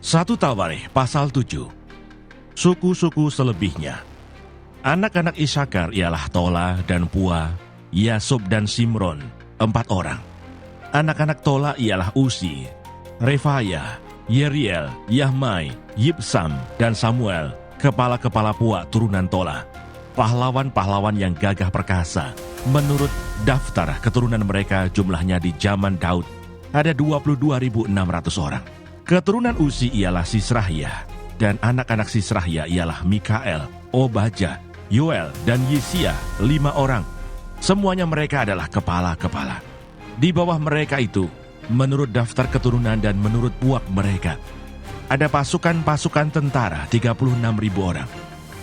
1 Tawarikh pasal 7. Suku-suku selebihnya. Anak-anak Isakar ialah Tola dan Pua, Yasub dan Simron, 4 orang. Anak-anak Tola ialah Uzi, Refaya, Yeriel, Yahmai, Yibsam, dan Samuel, kepala-kepala Pua turunan Tola. Pahlawan-pahlawan yang gagah perkasa. Menurut daftar keturunan mereka jumlahnya di zaman Daud ada 22.600 orang. Keturunan Uzi ialah Sisrahia, dan anak-anak Sisrahia ialah Mikael, Obaja, Yoel, dan Yisia, 5 orang. Semuanya mereka adalah kepala-kepala. Di bawah mereka itu, menurut daftar keturunan dan menurut puak mereka, ada pasukan-pasukan tentara 36.000 orang.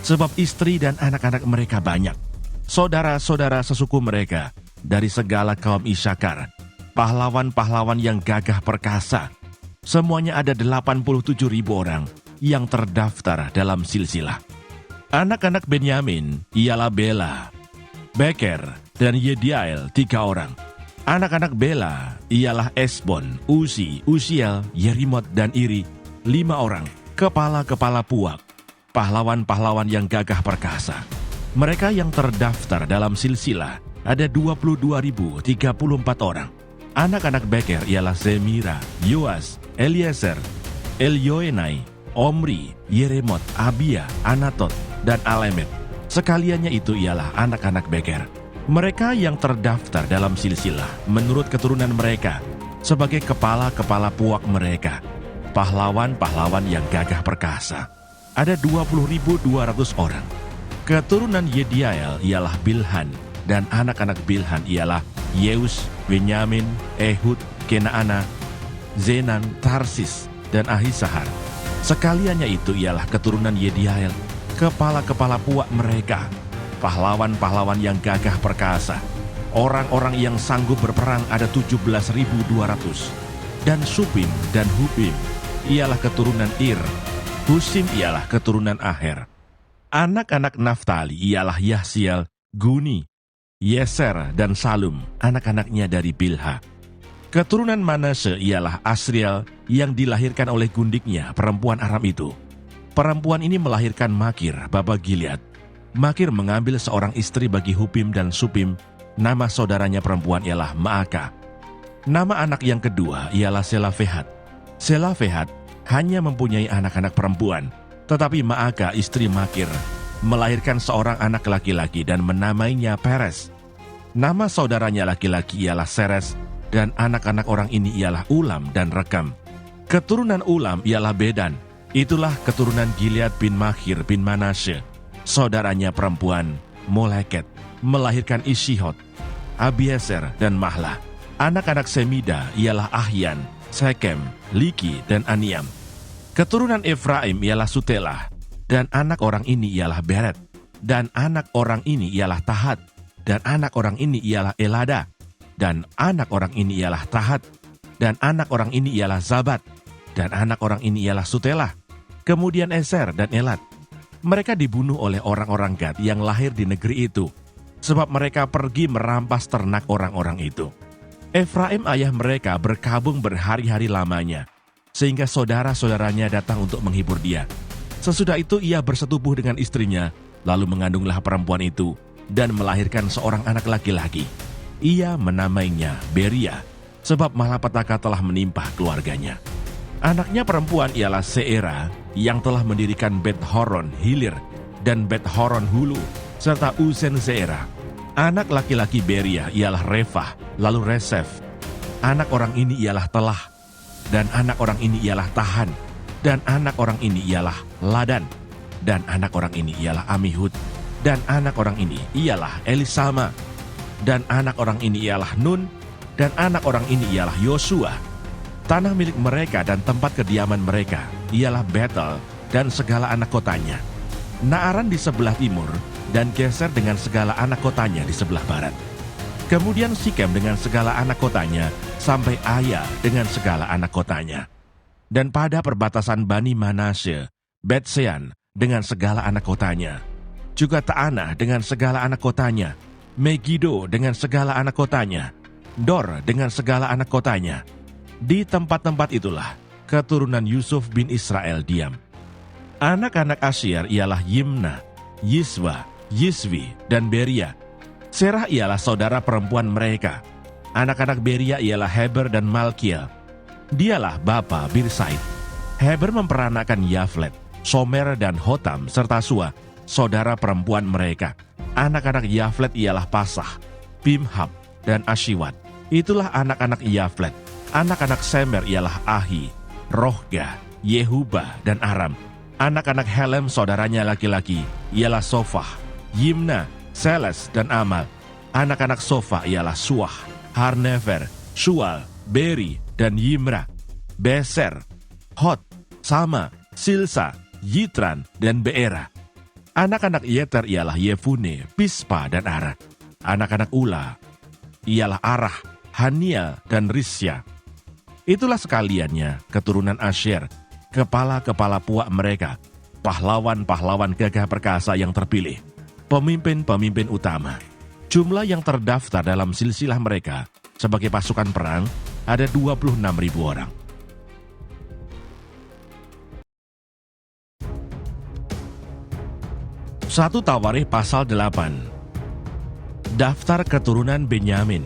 Sebab istri dan anak-anak mereka banyak. Saudara-saudara sesuku mereka dari segala kaum Isakar, pahlawan-pahlawan yang gagah perkasa. Semuanya ada 87.000 orang yang terdaftar dalam silsilah. Anak-anak Benyamin ialah Bela, Beker, dan Yediael, 3 orang. Anak-anak Bela ialah Esbon, Uzi, Uziel, Yerimot, dan Iri, 5 orang. Kepala-kepala puak, pahlawan-pahlawan yang gagah perkasa. Mereka yang terdaftar dalam silsilah ada 22.034 orang. Anak-anak Beker ialah Zemira, Yoas, Eliezer, Elyoenai, Omri, Yeremot, Abia, Anatot, dan Alemet. Sekaliannya itu ialah anak-anak Beker. Mereka yang terdaftar dalam silsilah menurut keturunan mereka sebagai kepala-kepala puak mereka. Pahlawan-pahlawan yang gagah perkasa. Ada 20.200 orang. Keturunan Yediael ialah Bilhan, dan anak-anak Bilhan ialah Yeus, Benyamin, Ehud, Kenaana, Zenan, Tarsis, dan Ahisahar. Sekaliannya itu ialah keturunan Yediael, kepala-kepala puak mereka, pahlawan-pahlawan yang gagah perkasa. Orang-orang yang sanggup berperang ada 17.200. Dan Supim dan Hupim ialah keturunan Ir. Husim ialah keturunan Aher. Anak-anak Naftali ialah Yahsiel, Guni, Yeser, dan Salum, anak-anaknya dari Bilha. Keturunan Manase ialah Asriel yang dilahirkan oleh gundiknya, perempuan Aram itu. Perempuan ini melahirkan Makir, bapa Gilead. Makir mengambil seorang istri bagi Hupim dan Supim. Nama saudaranya perempuan ialah Maaka. Nama anak yang kedua ialah Selafehat. Selafehat hanya mempunyai anak-anak perempuan, tetapi Maaka istri Makir melahirkan seorang anak laki-laki dan menamainya Peres. Nama saudaranya laki-laki ialah Seres, dan anak-anak orang ini ialah Ulam dan Rekam. Keturunan Ulam ialah Bedan. Itulah keturunan Gilead bin Makir bin Manasye. Saudaranya perempuan Moleket melahirkan Ishihot, Abieser, dan Mahlah. Anak-anak Semida ialah Ahyan, Sekem, Liki, dan Aniam. Keturunan Efraim ialah Sutelah, dan anak orang ini ialah Beret, dan anak orang ini ialah Tahat, dan anak orang ini ialah Elada, dan anak orang ini ialah Tahat, dan anak orang ini ialah Zabat, dan anak orang ini ialah Sutelah, kemudian Eser dan Elat. Mereka dibunuh oleh orang-orang Gad yang lahir di negeri itu, sebab mereka pergi merampas ternak orang-orang itu. Efraim ayah mereka berkabung berhari-hari lamanya, sehingga saudara-saudaranya datang untuk menghibur dia. Sesudah itu ia bersetubuh dengan istrinya, lalu mengandunglah perempuan itu, dan melahirkan seorang anak laki-laki. Ia menamainya Beria, sebab malapetaka telah menimpa keluarganya. Anaknya perempuan ialah Seera, yang telah mendirikan Bet Horon Hilir dan Bet Horon Hulu, serta Uzen Seera. Anak laki-laki Beria ialah Refah, lalu Resef. Anak orang ini ialah Telah, dan anak orang ini ialah Tahan, dan anak orang ini ialah Ladan, dan anak orang ini ialah Amihud, dan anak orang ini ialah Elisama, dan anak orang ini ialah Nun, dan anak orang ini ialah Yosua. Tanah milik mereka dan tempat kediaman mereka ialah Betel dan segala anak kotanya, Naaran di sebelah timur, dan Geser dengan segala anak kotanya di sebelah barat. Kemudian Sikem dengan segala anak kotanya, sampai Aya dengan segala anak kotanya. Dan pada perbatasan Bani Manasye, Bet-Sean dengan segala anak kotanya, juga Ta'anah dengan segala anak kotanya, Megido dengan segala anak kotanya, Dor dengan segala anak kotanya. Di tempat-tempat itulah keturunan Yusuf bin Israel diam. Anak-anak Asyer ialah Yimna, Yiswa, Yiswi, dan Beria. Serah ialah saudara perempuan mereka. Anak-anak Beria ialah Heber dan Malkiel. Dialah bapa Birsait. Heber memperanakan Yaflet, Somer, dan Hotam, serta Sua, saudara perempuan mereka. Anak-anak Yaflet ialah Pasah, Bimhab, dan Ashiwat. Itulah anak-anak Yaflet. Anak-anak Semer ialah Ahi, Rohga, Yehuba, dan Aram. Anak-anak Helem saudaranya laki-laki ialah Sofah, Yimna, Seles, dan Amal. Anak-anak Sofa ialah Suah, Harnefer, Shual, Beri, dan Yimra. Beser, Hot, Sama, Silsa, Yitran, dan Beera. Anak-anak Yeter ialah Yefune, Pispa, dan Ara. Anak-anak Ula ialah Arah, Haniel, dan Risya. Itulah sekaliannya keturunan Asyer, kepala-kepala puak mereka, pahlawan-pahlawan gagah perkasa yang terpilih, pemimpin-pemimpin utama. Jumlah yang terdaftar dalam silsilah mereka sebagai pasukan perang ada 26.000 orang. Satu Tawarikh pasal 8. Daftar keturunan Benyamin.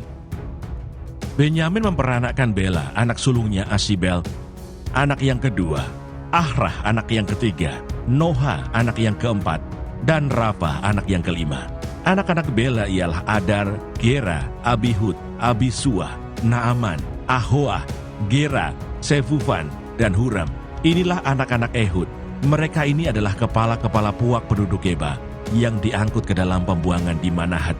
Benyamin memperanakkan Bela, anak sulungnya Asibel, anak yang kedua, Ahrah anak yang ketiga, Noha anak yang keempat, dan Rafa anak yang kelima. Anak-anak Bela ialah Adar, Gera, Abihud, Abisua, Naaman, Ahoah, Gera, Sefufan, dan Huram. Inilah anak-anak Ehud. Mereka ini adalah kepala-kepala puak penduduk Geba yang diangkut ke dalam pembuangan di Manahat.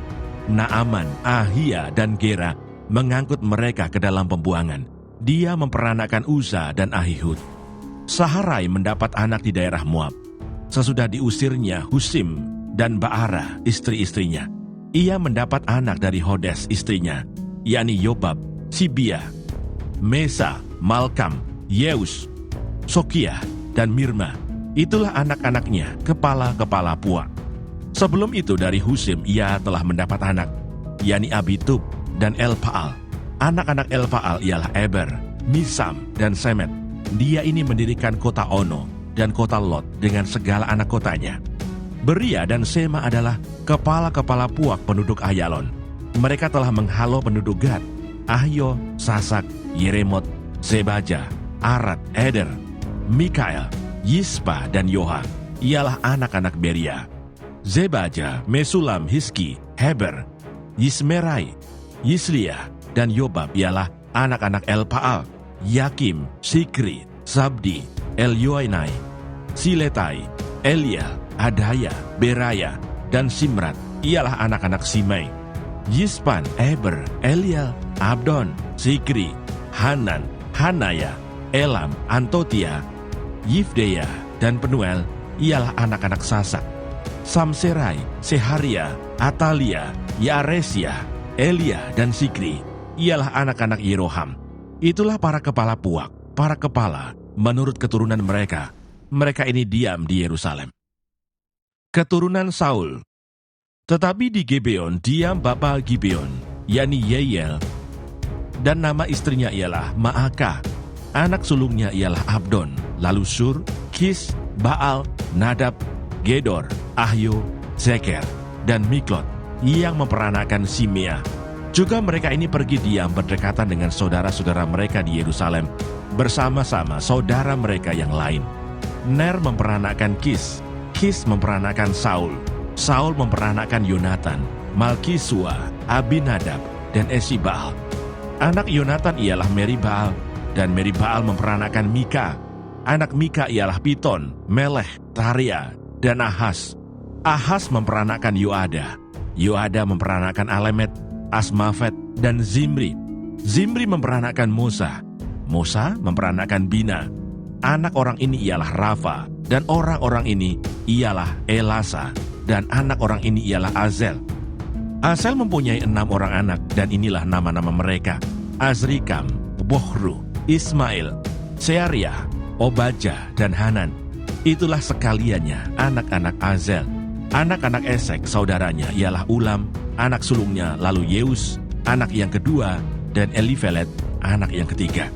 Naaman, Ahia, dan Gera mengangkut mereka ke dalam pembuangan. Dia memperanakkan Uza dan Ahihud. Saharai mendapat anak di daerah Moab. Sesudah diusirnya Husim dan Baara, istri-istrinya, ia mendapat anak dari Hodes, istrinya, yakni Yobab, Sibia, Mesa, Malkam, Yeus, Sokiah, dan Mirma. Itulah anak-anaknya, kepala-kepala puak. Sebelum itu dari Husim ia telah mendapat anak, yakni Abitub dan Elpaal. Anak-anak Elpaal ialah Eber, Misam, dan Semet. Dia ini mendirikan kota Ono dan kota Lot dengan segala anak kotanya. Beria dan Sema adalah kepala-kepala puak penduduk Ayalon. Mereka telah menghalau penduduk Gad, Ahyo, Sasak, Yeremot, Zebaja, Arad, Eder, Mikael, Yispa, dan Yoha. Ialah anak-anak Beria. Zebaja, Mesulam, Hiski, Heber, Yismerai, Yisliah, dan Yobab ialah anak-anak Elpaal, Yakim, Sikri, Sabdi, Elyoenai, Siletai, Eliel, Adaya, Beraya, dan Simrat ialah anak-anak Simei. Yispan, Eber, Eliel, Abdon, Sikri, Hanan, Hanaya, Elam, Antotia, Yifdeya, dan Penuel ialah anak-anak Sasak. Samserai, Seharia, Atalia, Yaresia, Elia, dan Sikri ialah anak-anak Yeroham. Itulah para kepala puak, para kepala menurut keturunan mereka. Mereka ini diam di Yerusalem. Keturunan Saul. Tetapi di Gibeon diam bapa Gibeon, yakni Yeiel, dan nama istrinya ialah Maaka. Anak sulungnya ialah Abdon, lalu Sur, Kis, Baal, Nadab, Gedor, Ahyo, Zeker, dan Miklot yang memperanakkan Simea. Juga mereka ini pergi diam berdekatan dengan saudara-saudara mereka di Yerusalem bersama-sama saudara mereka yang lain. Ner memperanakkan Kis, Kis memperanakkan Saul, Saul memperanakkan Yonatan, Malkisua, Abinadab, dan Esibal. Anak Yonatan ialah Meribaal, dan Meribaal memperanakkan Mika. Anak Mika ialah Piton, Melech, Taria, dan Ahas. Ahas memperanakkan Yoada. Yoada memperanakkan Alemet, Asmafet, dan Zimri. Zimri memperanakkan Mosa. Mosa memperanakkan Bina. Anak orang ini ialah Rafa, dan orang-orang ini ialah Elasa, dan anak orang ini ialah Azel. Azel mempunyai 6 orang anak, dan inilah nama-nama mereka: Azrikam, Bohru, Ismail, Seariah, Obaja, dan Hanan. Itulah sekaliannya anak-anak Azel. Anak-anak Esek saudaranya ialah Ulam, anak sulungnya, lalu Yeus, anak yang kedua, dan Elifelet, anak yang ketiga.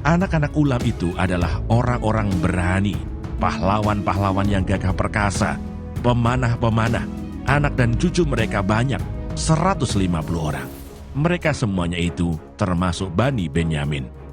Anak-anak Ulam itu adalah orang-orang berani, pahlawan-pahlawan yang gagah perkasa, pemanah-pemanah. Anak dan cucu mereka banyak, 150 orang. Mereka semuanya itu termasuk Bani Benyamin.